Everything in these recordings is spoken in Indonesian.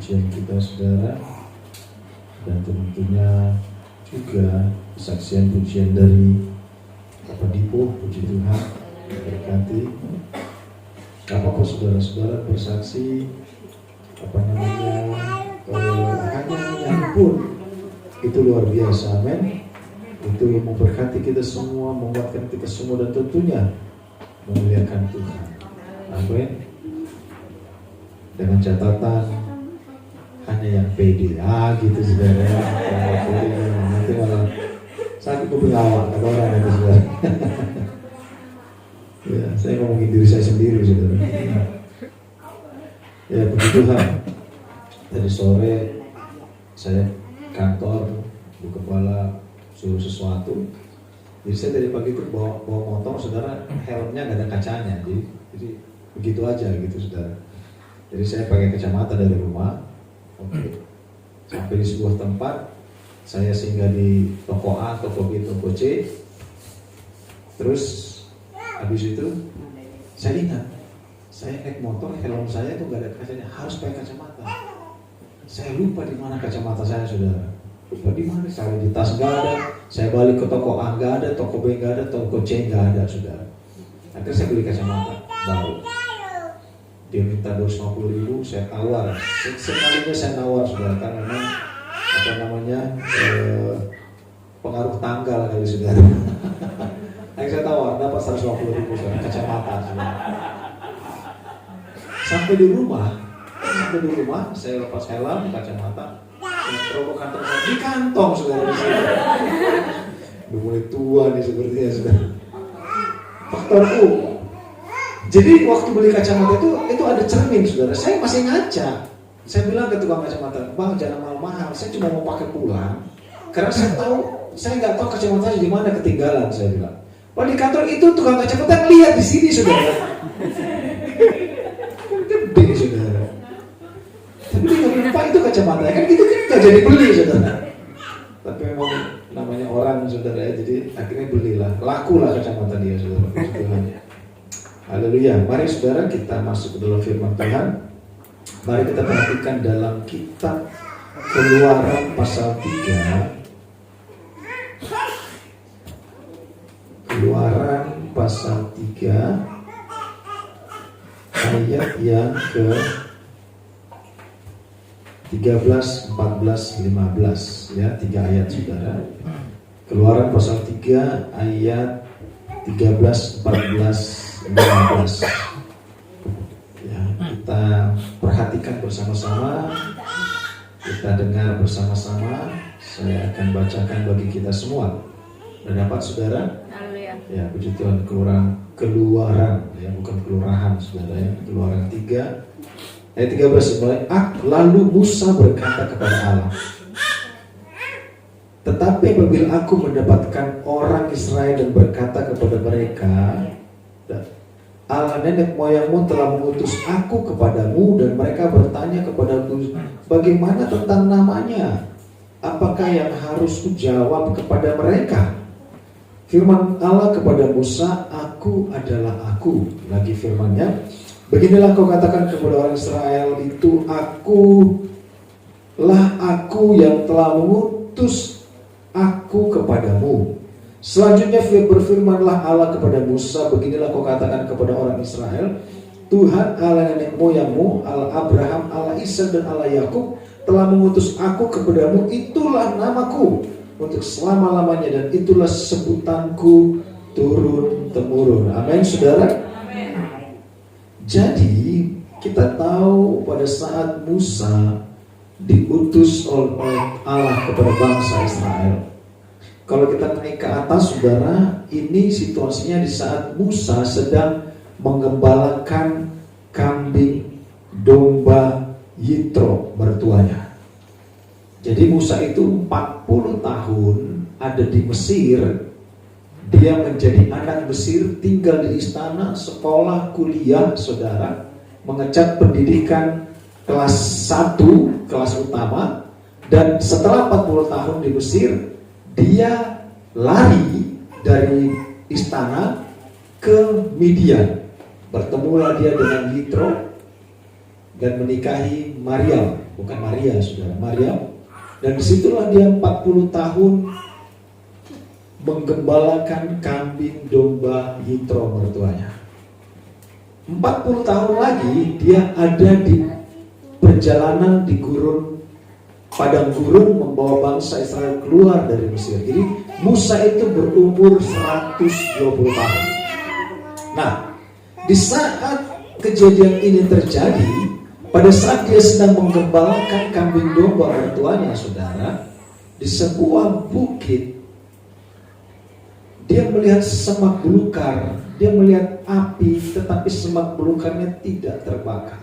pujian kita saudara, dan tentunya juga kesaksian pujian dari Bapak Dipo. Puji Tuhan, berkati. Apa saudara-saudara bersaksi hanya nyampur itu luar biasa, amin. Itu yang memberkati kita semua, menguatkan kita semua, dan tentunya memuliakan Tuhan, amin. Dengan catatan hanya yang pede, gitu saudara. Nanti malah sakit kuping awak kata orang itu saudara. Ya, saya ngomongin diri saya sendiri saudara. Ya, puji Tuhan. Tadi sore saya kantor, Bu Kepala suruh sesuatu. Jadi saya dari pagi itu bawa motor, saudara, helmnya nggak ada kacanya, jadi begitu aja gitu saudara. Jadi saya pakai kacamata dari rumah. Oke. Sampai di sebuah tempat, saya singgah di toko A, toko B, toko C. Terus habis itu saya ingat, saya naik motor, helm saya itu nggak ada kacanya, harus pakai kacamata. Saya lupa di mana kacamata saya, saudara. Lupa di mana, saya di tas nggak ada. Saya balik ke toko A nggak ada, toko B nggak ada, toko C nggak ada, saudara. Akhirnya saya beli kacamata baru. Dia minta 250.000, saya tawar. Sekalinya saya nawar, saudara, karena memang pengaruh tanggal kali, saudara. Akhirnya saya tawar, dapat 150.000, saudara, kacamata, saudara. Sampai di rumah, saya lepas helm, kacamata, rokok kantor saya di kantong, saudara. Udah mulai tua nih sepertinya, saudara. Faktor U. Jadi waktu beli kacamata itu ada cermin, saudara. Saya masih ngaca. Saya bilang ke tukang kacamata, "Bang, jangan mahal-mahal. Saya cuma mau pakai pulang. Karena saya nggak tahu kacamatanya di mana, ketinggalan." Saya bilang. Kalau di kantor itu tukang kacamata lihat di sini, saudara. Gede, saudara. Tapi dia lupa itu kacamata, kan gitu kan nggak jadi beli, saudara. Tapi memang namanya orang, saudara, ya, jadi akhirnya belilah, lakulah kacamata dia, saudara. Haleluya. Mari saudara kita masuk ke dalam firman Tuhan. Mari kita perhatikan dalam kitab Keluaran pasal 3. Keluaran pasal 3 ayat yang ke 13, 14, 15, ya, 3 ayat saudara. Keluaran pasal 3 ayat 13, 14, 15. Ya, kita perhatikan bersama-sama, kita dengar bersama-sama. Saya akan bacakan bagi kita semua. Sudah dapat, saudara? Ya, puji Tuhan. Keluaran, ya, bukan kelurahan, saudara, ya. Keluaran 3 ayat 13 mulai. Lalu Musa berkata kepada Allah, "Tetapi apabila aku mendapatkan orang Israel dan berkata kepada mereka, Allah nenek moyangmu telah mengutus aku kepadamu, dan mereka bertanya kepadaku, bagaimana tentang namanya? Apakah yang harus kujawab kepada mereka?" Firman Allah kepada Musa, "Aku adalah aku." Lagi firmannya, "Beginilah kau katakan kepada orang Israel itu, Akulah aku yang telah mengutus aku kepadamu." Selanjutnya berfirmanlah Allah kepada Musa, "Beginilah kau katakan kepada orang Israel, Tuhan Allah nenek moyangmu, Allah Abraham, Allah Ishak dan Allah Yakub telah mengutus aku kepadamu. Itulah namaku untuk selama-lamanya, dan itulah sebutanku turun-temurun." Amin, saudara. Amin. Jadi kita tahu pada saat Musa diutus oleh Allah kepada bangsa Israel. Kalau kita naik ke atas, saudara, ini situasinya di saat Musa sedang mengembalakan kambing domba Yitro mertuanya. Jadi Musa itu 40 tahun ada di Mesir. Dia menjadi anak Mesir, tinggal di istana, sekolah, kuliah, saudara, mengecap pendidikan kelas 1, kelas utama. Dan setelah 40 tahun di Mesir, dia lari dari istana ke Midian. Bertemulah dia dengan Yitro. dan menikahi Maryam, bukan Maria, saudara, Maryam. Dan disitulah dia 40 tahun menggembalakan kambing domba Yitro mertuanya. 40 tahun lagi dia ada di perjalanan di padang gurun membawa bangsa Israel keluar dari Mesir. Jadi Musa itu berumur 120 tahun. Nah, di saat kejadian ini terjadi, pada saat dia sedang menggembalakan kambing domba mertuanya, saudara, di sebuah bukit, dia melihat semak belukar, dia melihat api, tetapi semak belukarnya tidak terbakar.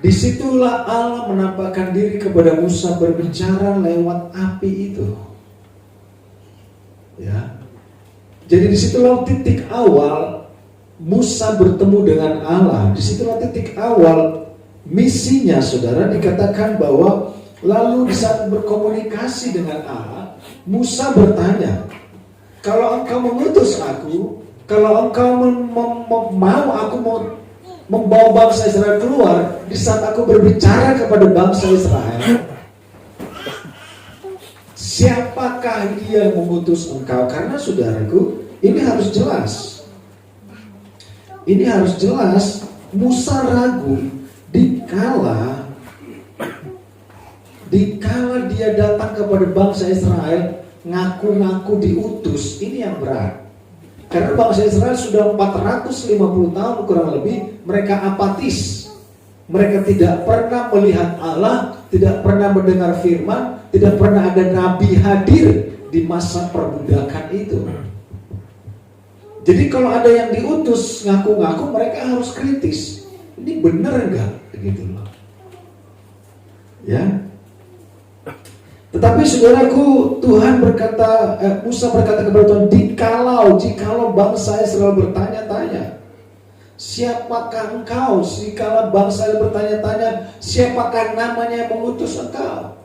Disitulah Allah menampakkan diri kepada Musa berbicara lewat api itu. Ya, jadi disitulah titik awal Musa bertemu dengan Allah. Disitulah titik awal misinya, saudara. Dikatakan bahwa lalu di saat berkomunikasi dengan Allah, Musa bertanya, kalau engkau mengutus aku, kalau engkau mau membawa bangsa Israel keluar, di saat aku berbicara kepada bangsa Israel, siapakah dia yang mengutus engkau? Karena saudaraku, ini harus jelas. Ini harus jelas. Musa ragu dikala dia datang kepada bangsa Israel ngaku-ngaku diutus. Ini yang berat. Karena bangsa Israel sudah 450 tahun kurang lebih mereka apatis. Mereka tidak pernah melihat Allah, tidak pernah mendengar firman, tidak pernah ada nabi hadir di masa perbudakan itu. Jadi kalau ada yang diutus ngaku-ngaku, mereka harus kritis. Ini benar enggak? Begitu loh. Ya. Tetapi saudaraku, Tuhan berkata, Musa berkata kepada Tuhan, jikalau bangsa Israel bertanya-tanya, siapakah engkau? Jikalau bangsa Israel bertanya-tanya, siapakah namanya yang mengutus engkau?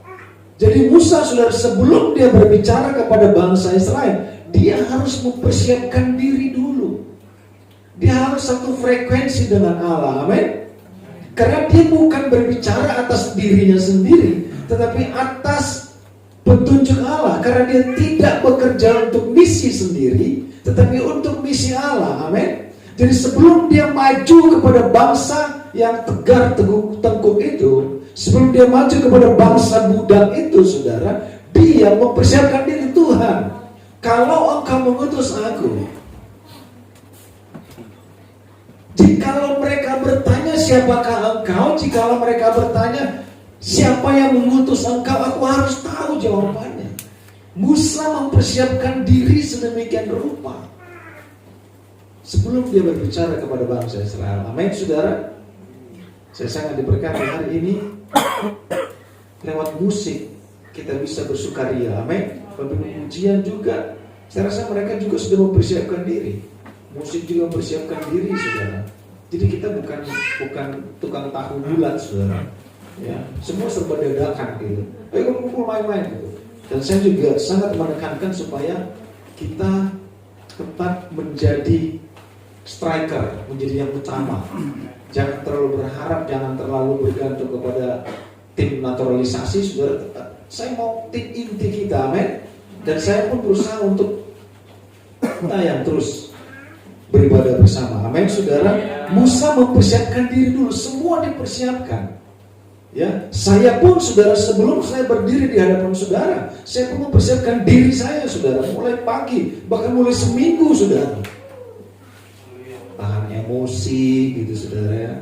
Jadi Musa, saudara, sebelum dia berbicara kepada bangsa Israel, dia harus mempersiapkan diri dulu. Dia harus satu frekuensi dengan Allah, amin. Karena dia bukan berbicara atas dirinya sendiri, tetapi atas petunjuk Allah. Karena dia tidak bekerja untuk misi sendiri, tetapi untuk misi Allah, amin. Jadi sebelum dia maju kepada bangsa yang tegar tengkuk itu, sebelum dia maju kepada bangsa budak itu, saudara, dia mempersiapkan diri. Tuhan, kalau engkau mengutus aku, jikalau mereka bertanya siapakah engkau, jikalau mereka bertanya siapa yang mengutus engkau, aku harus tahu jawabannya. Musa mempersiapkan diri sedemikian rupa sebelum dia berbicara kepada bangsa Israel. Amin, saudara. Saya sangat diberkati hari ini. Lewat musik kita bisa bersukaria, amin. Pujian juga, saya rasa mereka juga sudah mempersiapkan diri. Musik juga mempersiapkan diri, saudara. Jadi kita bukan tukang tahu bulat, saudara. Ya, semua serba dadakan gitu. Ayo kumpul main-main gitu. Dan saya juga sangat menekankan supaya kita tetap menjadi striker, menjadi yang utama. Jangan terlalu berharap, jangan terlalu bergantung kepada tim naturalisasi, saudara. Saya mau tim inti kita, amin. Dan saya pun berusaha untuk kita yang terus beribadah bersama, amin, saudara. Musa mempersiapkan diri dulu, semua dipersiapkan. Ya, saya pun, saudara, sebelum saya berdiri di hadapan saudara, saya pun mempersiapkan diri saya, saudara, mulai pagi, bahkan mulai seminggu, saudara. Tahan emosi, gitu, saudara ya.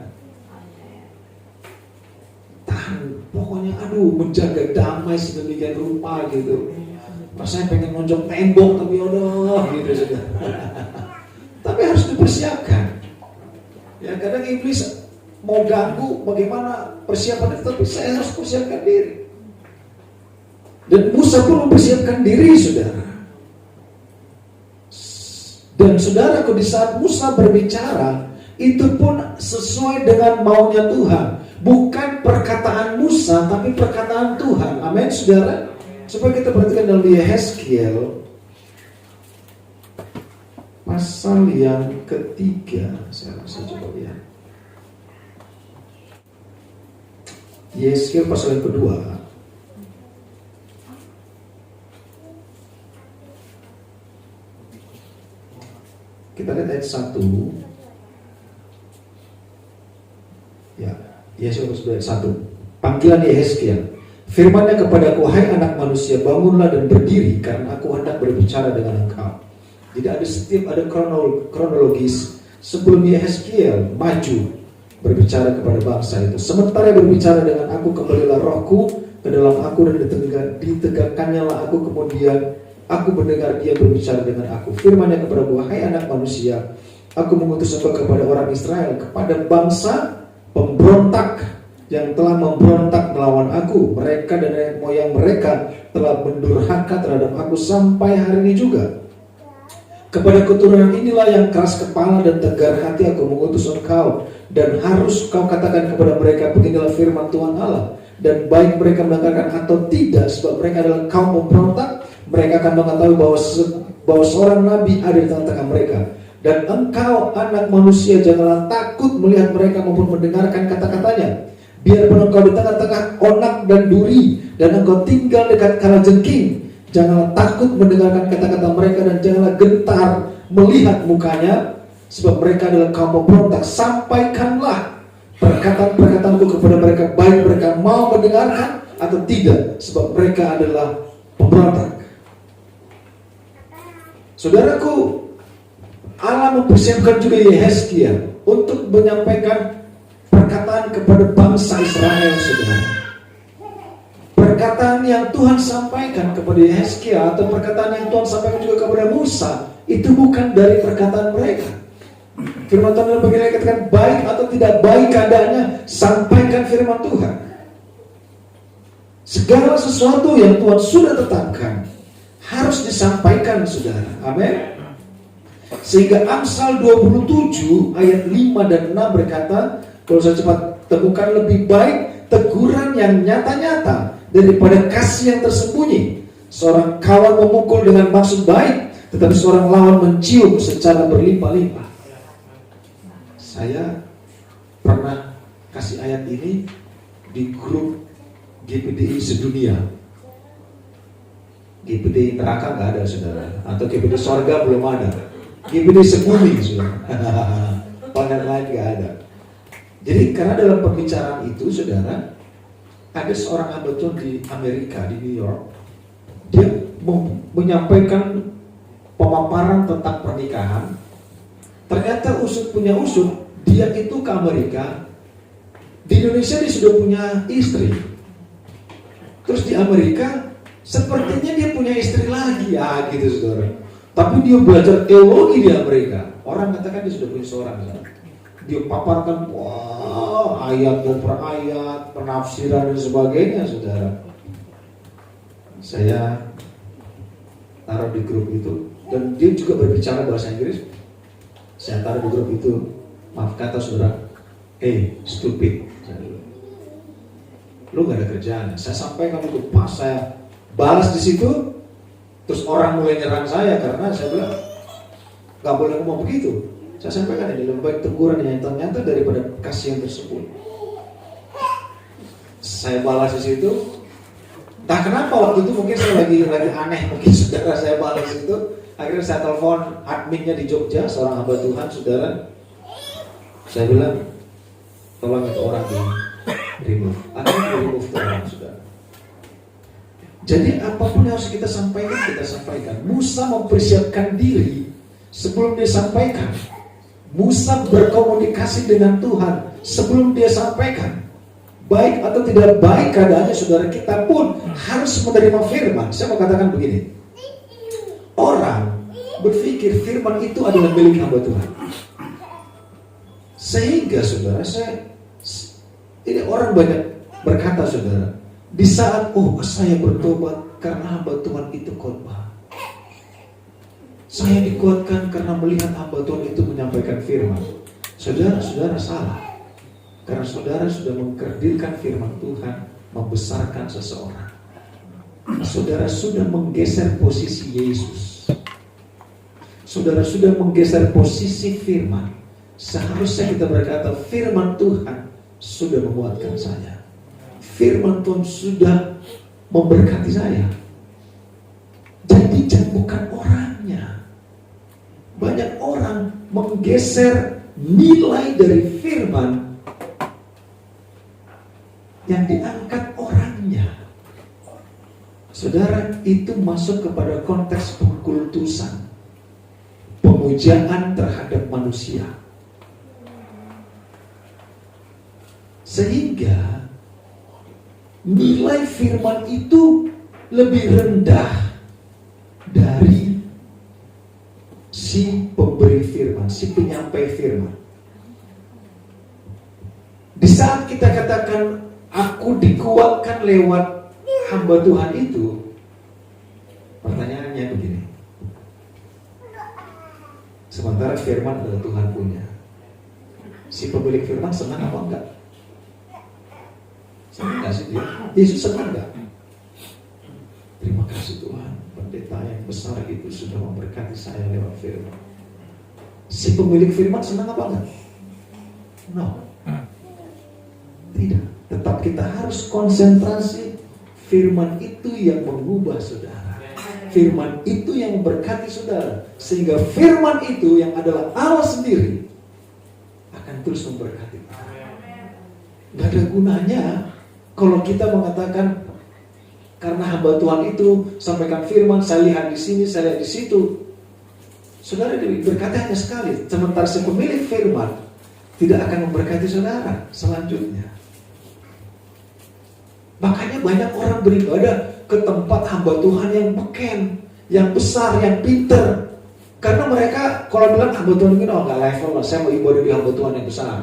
Tahan, pokoknya, menjaga damai sedemikian rupa, gitu. Rasanya pengen nonjok tembok, tapi gitu, saudara. Tapi harus dipersiapkan. Ya, kadang iblis mau ganggu bagaimana persiapan itu, tapi saya harus persiapkan diri. Dan Musa pun mempersiapkan diri, saudara. Dan saudaraku, di saat Musa berbicara, itu pun sesuai dengan maunya Tuhan. Bukan perkataan Musa, tapi perkataan Tuhan. Amin, saudara. Supaya kita perhatikan dalam Yehezkiel pasal yang ketiga. Saya coba lihat. Yesaya pasal yang kedua. Kita lihat ayat 1. Ya, Yesaya pasal 1. Panggilan Yehezkiel. Firman-Nya kepadaku, hai anak manusia, bangunlah dan berdiri, karena aku hendak berbicara dengan engkau. Jadi ada kronologis sebelum Yehezkiel maju berbicara kepada bangsa itu. Sementara berbicara dengan aku, kembalilah rohku ke dalam aku dan ditegakkannya lah aku, kemudian aku mendengar dia berbicara dengan aku. Firman-Nya kepadaku, hai anak manusia, aku mengutus engkau kepada orang Israel, kepada bangsa pemberontak yang telah memberontak melawan aku. Mereka dan nenek moyang mereka telah mendurhaka terhadap aku sampai hari ini juga. Kepada keturunan inilah yang keras kepala dan tegar hati aku mengutus engkau, dan harus kau katakan kepada mereka, beginilah firman Tuhan Allah. Dan baik mereka mendengarkan atau tidak, sebab mereka adalah kaum pemberontak, mereka akan mengetahui bahwa seorang nabi ada di tengah-tengah mereka. Dan engkau anak manusia, janganlah takut melihat mereka maupun mendengarkan kata-katanya. Biarpun engkau di tengah-tengah onak dan duri, dan engkau tinggal dekat kalajengking, janganlah takut mendengarkan kata-kata mereka, dan janganlah gentar melihat mukanya, sebab mereka adalah kaum pemberontak. Sampaikanlah perkataan-perkataanku kepada mereka, baik mereka mau mendengarkan atau tidak, sebab mereka adalah pemberontak. Saudaraku, Allah mempersiapkan juga Yehezkiel untuk menyampaikan perkataan kepada bangsa Israel, saudara. Perkataan yang Tuhan sampaikan kepada Yehezkiel atau perkataan yang Tuhan sampaikan juga kepada Musa, itu bukan dari perkataan mereka. Firman Tuhan dalam bagian katakan, baik atau tidak baik keadaannya, sampaikan firman Tuhan. Segala sesuatu yang Tuhan sudah tetapkan harus disampaikan, saudara. Amin. Sehingga Amsal 27 ayat 5 dan 6 berkata, kalau saya cepat temukan, lebih baik teguran yang nyata-nyata daripada kasih yang tersembunyi. Seorang kawan memukul dengan maksud baik, tetapi seorang lawan mencium secara berlimpah-limpah. Saya pernah kasih ayat ini di grup GPDI sedunia. GPDI neraka nggak ada, saudara, atau GPDI sorga belum ada. GPDI sebumi, saudara. Planet lain nggak ada. Jadi karena dalam pembicaraan itu, saudara, ada seorang hamba Tuhan di Amerika, di New York. Dia menyampaikan pemaparan tentang pernikahan. Ternyata usut punya usut, dia itu ke Amerika. Di Indonesia dia sudah punya istri. Terus di Amerika sepertinya dia punya istri lagi, ya gitu, saudara. Tapi dia belajar teologi di Amerika. Orang katakan dia sudah punya seorang, saudara. Dia paparkan ayat per ayat, penafsiran dan sebagainya, saudara. Saya taruh di grup itu, dan dia juga berbicara bahasa Inggris. Saya taruh di grup itu, maaf kata saudara, stupid. Lu gak ada kerjaan. Saya sampaikan itu, pas saya balas di situ, terus orang mulai nyerang saya karena saya bilang gak boleh ngomong begitu. Saya sampaikan ini lebih baik teguran yang nyata daripada kasih yang tersebut. Saya balas di situ. Entah kenapa waktu itu mungkin saya lagi aneh, mungkin saudara, saya balas itu. Akhirnya saya telepon adminnya di Jogja, seorang hamba Tuhan, saudara. Saya bilang, tolong itu orang di remove. Akhirnya di remove orang, saudara. Jadi apapun yang harus kita sampaikan. Musa mempersiapkan diri sebelum dia sampaikan. Musa berkomunikasi dengan Tuhan sebelum dia sampaikan. Baik atau tidak baik keadaannya, saudara, kita pun harus menerima firman. Saya mau katakan begini, orang berpikir firman itu adalah milik hamba Tuhan. Sehingga saudara, ini orang banyak berkata, saudara, di saat saya bertobat karena hamba Tuhan itu khotbah. Saya dikuatkan karena melihat hamba Tuhan itu menyampaikan firman. Saudara salah. Karena saudara sudah mengkerdilkan firman Tuhan, membesarkan seseorang. Saudara sudah menggeser posisi Yesus. Saudara sudah menggeser posisi firman. Seharusnya kita berkata, firman Tuhan sudah menguatkan saya. firman Tuhan sudah memberkati saya. Jadi bukan orangnya. Banyak orang menggeser nilai dari firman yang diangkat orangnya. Saudara, itu masuk kepada konteks pengkultusan, pemujaan terhadap manusia. Sehingga nilai firman itu lebih rendah dari si pemberi firman, si penyampai firman. Di saat kita katakan aku dikuatkan lewat hamba Tuhan itu, pertanyaannya begini. Sementara firman adalah Tuhan punya, si pemilik firman senang apa enggak? Senang enggak sih dia? Yesus senang enggak? Terima kasih Tuhan, pendeta yang besar itu sudah memberkati saya lewat firman. Si pemilik firman senang apa enggak? No. Tidak. Tetap kita harus konsentrasi. Firman itu yang mengubah saudara. Firman itu yang memberkati saudara. Sehingga firman itu yang adalah Allah sendiri akan terus memberkati kita. Gak ada gunanya kalau kita mengatakan karena hamba Tuhan itu sampaikan firman, saya lihat di sini, saya lihat di situ. Saudara diberkati hanya sekali. Sementara si pemilik firman tidak akan memberkati saudara selanjutnya. Makanya banyak orang beribadah ke tempat hamba Tuhan yang beken, yang besar, yang pinter. Karena mereka kalau bilang hamba Tuhan ini, oh gak level lah, saya mau ibadah di hamba Tuhan yang besar.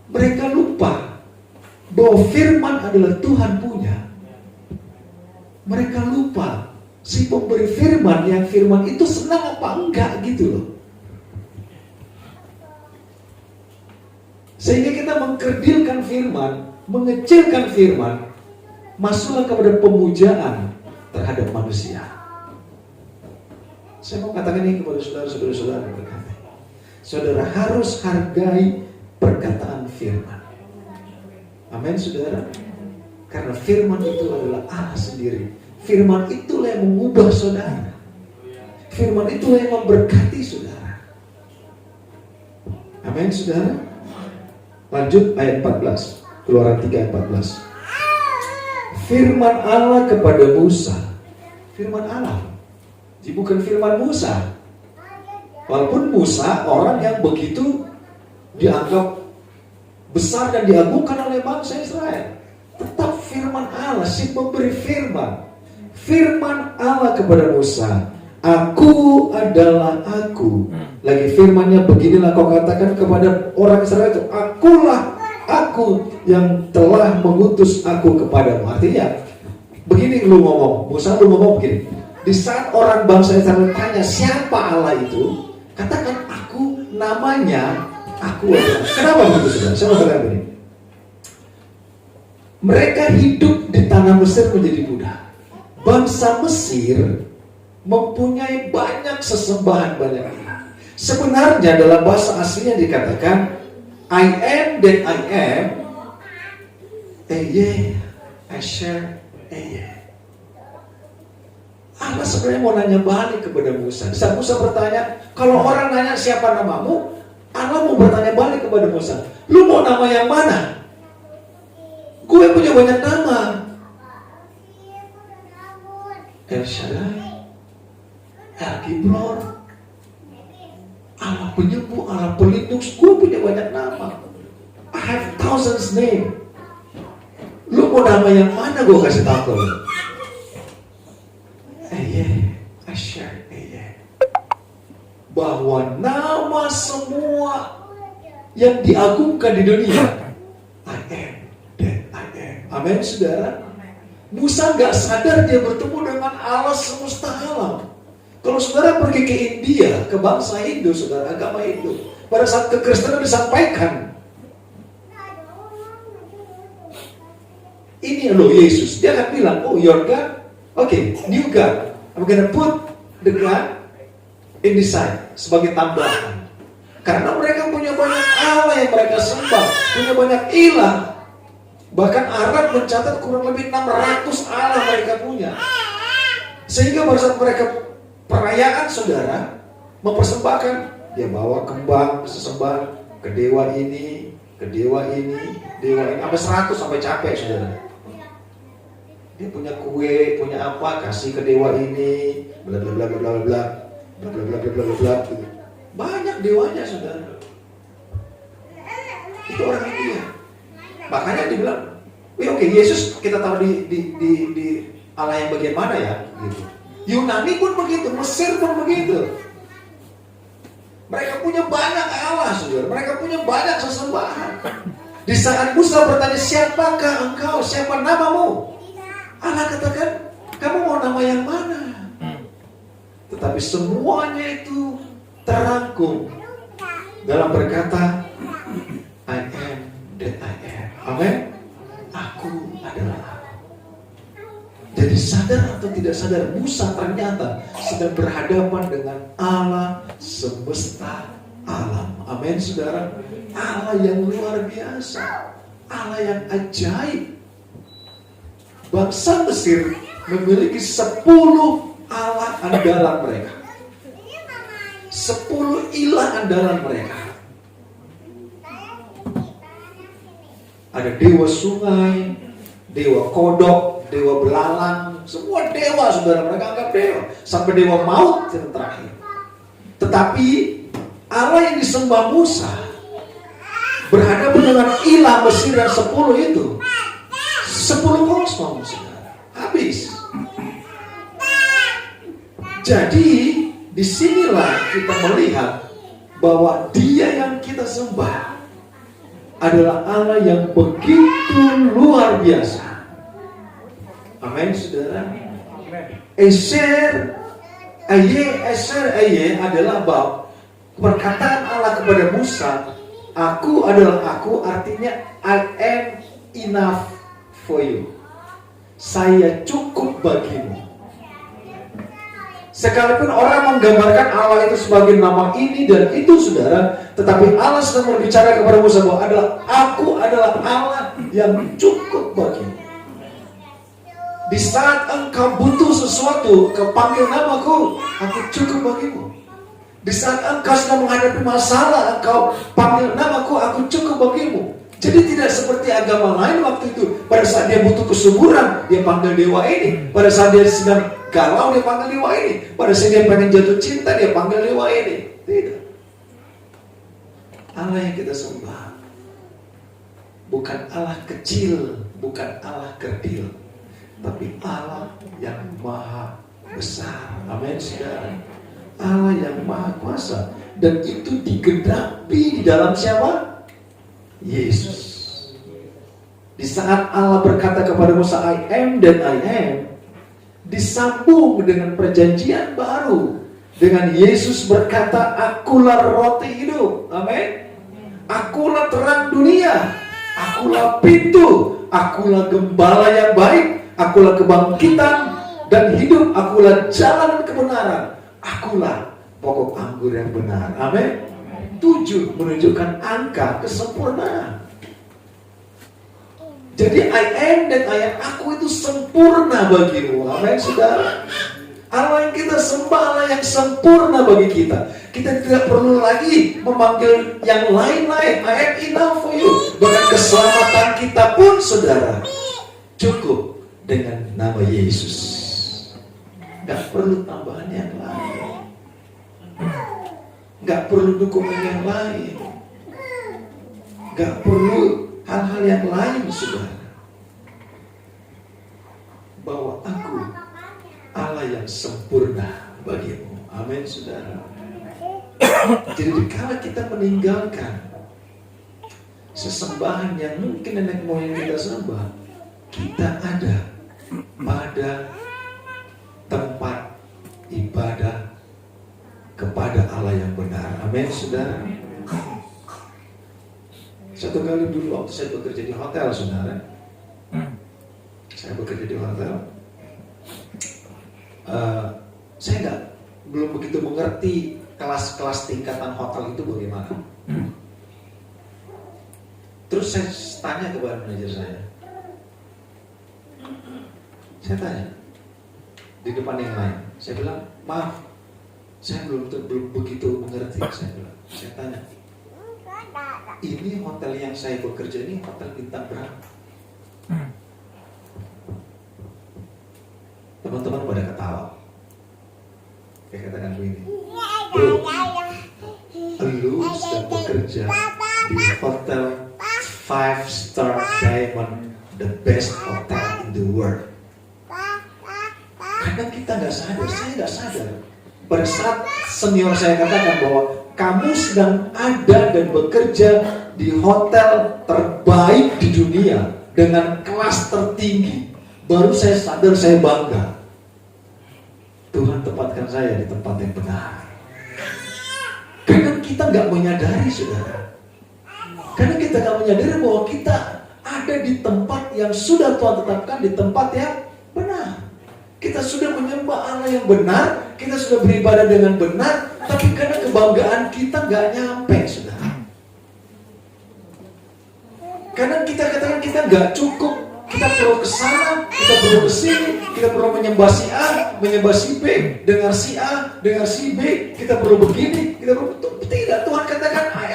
Mereka lupa bahwa firman adalah Tuhan punya. Mereka lupa si pemberi firman, yang firman itu senang apa enggak gitu loh. Sehingga kita mengkerdilkan firman, mengecilkan firman, masuklah kepada pemujaan terhadap manusia. Saya mau katakan ini kepada saudara-saudara berkata, saudara harus hargai perkataan firman. Amin saudara. Karena firman itu adalah Allah sendiri. Firman itulah yang mengubah saudara. Firman itulah yang memberkati saudara. Amin saudara. Lanjut ayat 14. Keluaran 3 ayat 14. Firman Allah kepada Musa. Firman Allah. Jadi bukan firman Musa. Walaupun Musa orang yang begitu dianggap besar dan diagungkan oleh bangsa Israel, tetap firman Allah, si pemberi firman. Firman Allah kepada Musa, aku adalah aku. Lagi firmannya beginilah kau katakan kepada orang Israel itu, akulah aku yang telah mengutus aku kepadamu. Artinya begini lu ngomong, Musa lu ngomong begini. Di saat orang bangsa Israel tanya siapa Allah itu, katakan aku, namanya aku adalah. Kenapa begitu saudara? Saya mau katakan begini. Mereka hidup di tanah Mesir menjadi budak. Bangsa Mesir mempunyai banyak sesembahan, banyak ilah. Sebenarnya dalam bahasa aslinya dikatakan I am that I am, Asher, Allah sebenarnya mau nanya balik kepada Musa. Saat Musa bertanya, kalau orang nanya siapa namamu, Allah mau bertanya balik kepada Musa, lu mau nama yang mana? Gue punya banyak nama. El Shaddai, El Gibor, Allah penyembuh, Allah pelindung. Gue punya banyak nama. I have thousands name. Lu mau nama yang mana gue kasih tahu lu? Asher, bahwa nama semua yang diagungkan di dunia, I am that I am. Amin saudara. Musa gak sadar dia bertemu dengan Allah semesta alam. Kalau saudara pergi ke India, ke bangsa Hindu, saudara, agama Hindu, pada saat kekristenan disampaikan, ini loh Yesus, dia akan bilang, oh your God, okay, new God, I'm gonna put the God in the side, sebagai tambahan. Karena mereka punya banyak Allah yang mereka sembah, punya banyak ilah. Bahkan Arab mencatat kurang lebih 600 Allah mereka punya. Sehingga pada saat mereka perayaan, saudara, mempersembahkan, dia bawa kembang sesembahan ke dewa ini, dewa ini, sampai 100, sampai capek, saudara. Dia punya kue, punya apa, kasih ke dewa ini, bla bla bla bla bla bla bla bla bla bla bla bla. Banyak dewanya, saudara. Itu orang India. Makanya dibilang, oke, Yesus kita taruh di Allah yang bagian mana ya? Gitu. Yunani pun begitu, Mesir pun begitu. Mereka punya banyak Allah, saudara. Mereka punya banyak sesembahan. Di saat Musa bertanya, siapakah engkau? Siapa namamu? Allah katakan, kamu mau nama yang mana? Tetapi semuanya itu terangkum dalam berkata, I am that I am. Amin. Aku adalah aku. Jadi sadar atau tidak sadar, Musa ternyata sedang berhadapan dengan Allah semesta alam. Amin, saudara. Allah yang luar biasa, Allah yang ajaib. Bangsa Mesir memiliki 10 Allah andalan mereka, 10 ilah andalan mereka. Ada dewa sungai, dewa kodok, dewa belalang, semua dewa, saudara, mereka anggap dewa. Sampai dewa maut yang terakhir. Tetapi Allah yang disembah Musa berhadapan dengan ilah Mesir yang 10 itu, 10 kosmos, saudara. Habis. Jadi disinilah kita melihat bahwa Dia yang kita sembah adalah Allah yang begitu luar biasa. Amin, saudara. Eser Aye adalah bab perkataan Allah kepada Musa. Aku adalah aku, artinya I am enough for you. Saya cukup bagimu. Sekalipun orang menggambarkan Allah itu sebagai nama ini dan itu, saudara, tetapi Allah sedang berbicara kepada Musa bahwa aku adalah Allah yang cukup bagimu. Di saat engkau butuh sesuatu, kau panggil namaku, aku cukup bagimu. Di saat engkau sedang menghadapi masalah, engkau panggil namaku, aku cukup bagimu. Jadi tidak seperti agama lain waktu itu. Pada saat dia butuh kesuburan, dia panggil dewa ini. Pada saat dia sedang galau, dia panggil dewa ini. Pada saat dia pengen jatuh cinta, dia panggil dewa ini. Tidak. Allah yang kita sembah bukan Allah kecil, bukan Allah kerdil, tapi Allah yang maha besar. Amin, saudara. Allah yang maha kuasa. Dan itu digenapi di dalam siapa? Yesus. Di saat Allah berkata kepada Musa, I am that I am, disambung dengan perjanjian baru. Dengan Yesus berkata, akulah roti hidup. Amin. Akulah terang dunia. Akulah pintu. Akulah gembala yang baik. Akulah kebangkitan dan hidup. Akulah jalan kebenaran. Akulah pokok anggur yang benar. Amin. 7 menunjukkan angka kesempurnaan. Jadi I am dan I am, aku itu sempurna bagimu. Amin, saudara. Allah yang kita sembah, Allah yang sempurna bagi kita. Kita tidak perlu lagi memanggil yang lain-lain. I am enough for you. Bahkan keselamatan kita pun, saudara, cukup dengan nama Yesus. Gak perlu tambahan yang lain. Gak perlu dukungan yang lain. Gak perlu hal-hal yang lain, saudara. Bahwa aku Allah yang sempurna bagimu. Amin, saudara. Jadi kala kita meninggalkan sesembahan yang mungkin nenek moyang kita sembah, kita ada pada tempat ibadah kepada Allah yang benar. Amin, saudara. Satu kali dulu waktu saya bekerja di hotel, saudara. Saya bekerja di hotel. Saya belum begitu mengerti kelas-kelas tingkatan hotel itu bagaimana. Terus saya tanya kepada manajer saya, Saya tanya di depan yang lain, saya bilang, maaf, saya belum begitu mengerti. Saya tanya, ini hotel yang saya bekerja ini hotel bintang berapa? Teman-teman pada ketawa. Saya katakan begini, bro, lu sedang bekerja di hotel 5-star diamond, the best hotel in the world. Kadang kita nggak sadar, saya nggak sadar. Pada saat senior saya katakan bahwa kamu sedang ada dan bekerja di hotel terbaik di dunia dengan kelas tertinggi, baru saya sadar, saya bangga. Tuhan tempatkan saya di tempat yang benar. Karena kita nggak menyadari, saudara. Karena kita nggak menyadari bahwa kita ada di tempat yang sudah Tuhan tetapkan, di tempat yang benar. Kita sudah menyembah Allah yang benar, kita sudah beribadah dengan benar, tapi karena kebanggaan kita nggak nyampe, saudara. Karena kita katakan kita nggak cukup, kita perlu ke sana, kita perlu ke sini, kita perlu menyembah si A, menyembah si B, dengar si A, dengar si B, kita perlu begini, kita perlu tidak. Tuhan katakan I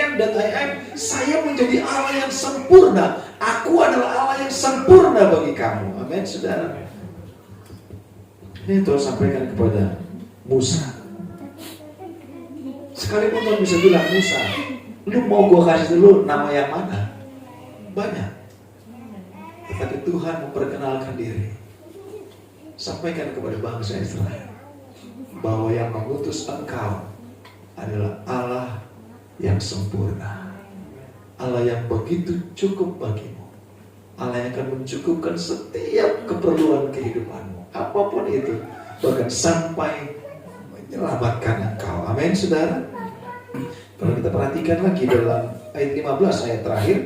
am that I am. Saya menjadi Allah yang sempurna. Aku adalah Allah yang sempurna bagi kamu. Amin, saudara. Ini Tuhan sampaikan kepada Musa. Sekalipun Tuhan bisa bilang, Musa, lu mau gue kasih dulu nama yang mana? Banyak. Tetapi Tuhan memperkenalkan diri. Sampaikan kepada bangsa Israel bahwa yang mengutus engkau adalah Allah yang sempurna, Allah yang begitu cukup bagimu, Allah yang akan mencukupkan setiap keperluan kehidupanmu, apapun itu, bahkan sampai menyelamatkan engkau. Amin, saudara. Kalau kita perhatikan lagi dalam ayat 15, ayat terakhir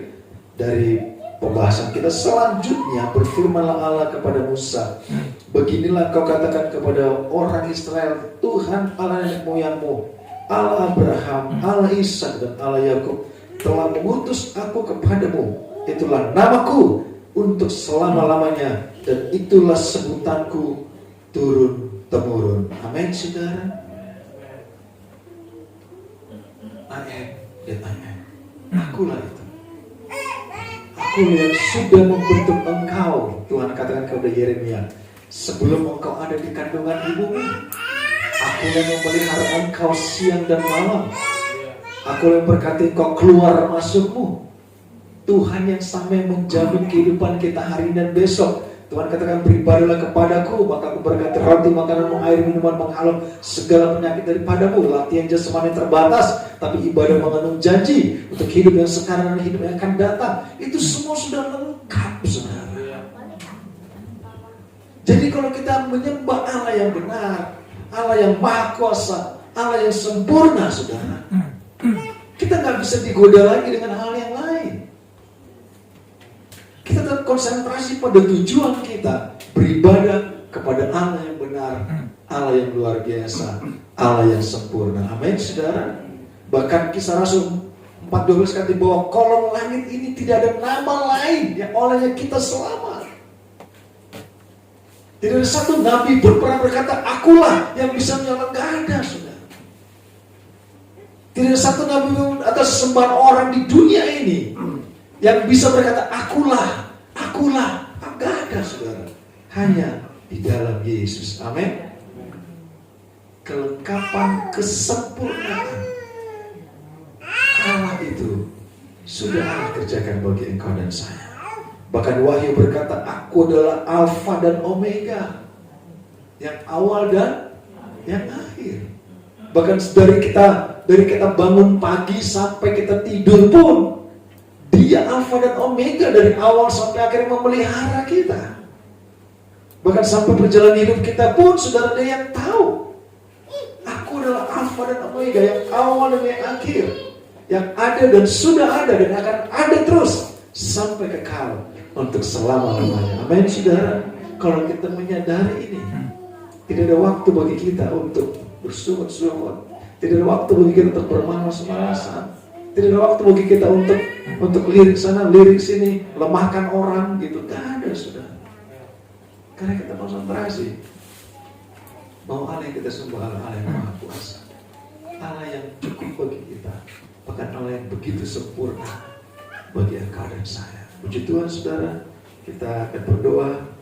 dari pembahasan kita selanjutnya, berfirmanlah Allah kepada Musa, beginilah kau katakan kepada orang Israel, Tuhan Allah nenek moyangmu, Allah Abraham, Allah Ishak dan Allah Yakub telah mengutus aku kepadamu. Itulah namaku untuk selama-lamanya dan itulah sebutanku turun-temurun. Amin, saudara. I am. Akulah itu. Aku yang sudah membentuk engkau, Tuhan katakan kepada Yeremia, sebelum engkau ada di kandungan ibumu. Aku yang memelihara engkau siang dan malam. Aku yang berkati engkau keluar masukmu. Tuhan yang sampai menjamin kehidupan kita hari dan besok. Tuhan katakan, beribadalah kepadaku, maka aku berkati roti makananmu, air minuman menghalau segala penyakit daripadamu. Latihan jasmani terbatas, tapi ibadah mengandung janji untuk hidup yang sekarang dan hidup yang akan datang. Itu semua sudah lengkap, saudara. Jadi kalau kita menyembah Allah yang benar, Allah yang maha kuasa, Allah yang sempurna, saudara, kita nggak bisa digoda lagi dengan hal yang lain. Kita tetap konsentrasi pada tujuan kita, beribadah kepada Allah yang benar, Allah yang luar biasa, Allah yang sempurna. Amin, saudara. Bahkan Kisah Rasul 4:12 kata bahwa kolong langit ini tidak ada nama lain yang olehnya kita selamat. Tidak ada satu nabi pun pernah berkata, akulah yang bisa menyelamatkan. Gak ada, saudara. Tidak ada satu nabi atau sesembahan orang di dunia ini yang bisa berkata, akulah. Gak ada, saudara. Hanya di dalam Yesus. Amin. Kelengkapan, kesempurnaan Allah itu sudah Allah kerjakan bagi engkau dan saya. Bahkan Wahyu berkata, aku adalah Alfa dan Omega, yang awal dan yang akhir. Bahkan dari kita bangun pagi sampai kita tidur pun, Dia Alfa dan Omega, dari awal sampai akhir memelihara kita. Bahkan sampai perjalanan hidup kita pun, saudara, Dia yang tahu. Aku adalah Alfa dan Omega, yang awal dan yang akhir, yang ada dan sudah ada dan akan ada terus sampai kekal untuk selama-lamanya. Amin, saudara. Kalau kita menyadari ini, tidak ada waktu bagi kita untuk bersungut-sungut, tidak ada waktu bagi kita untuk bermalas-malasan, tidak ada waktu bagi kita untuk lirik sana, lirik sini, lemahkan orang gitu. Gak ada, saudara. Karena kita konsentrasi bahwa Allah yang kita sembah Allah yang Maha Kuasa, Allah yang cukup bagi kita, bahkan Allah yang begitu sempurna bagi engkau dan saya. Puji Tuhan saudara, kita akan berdoa.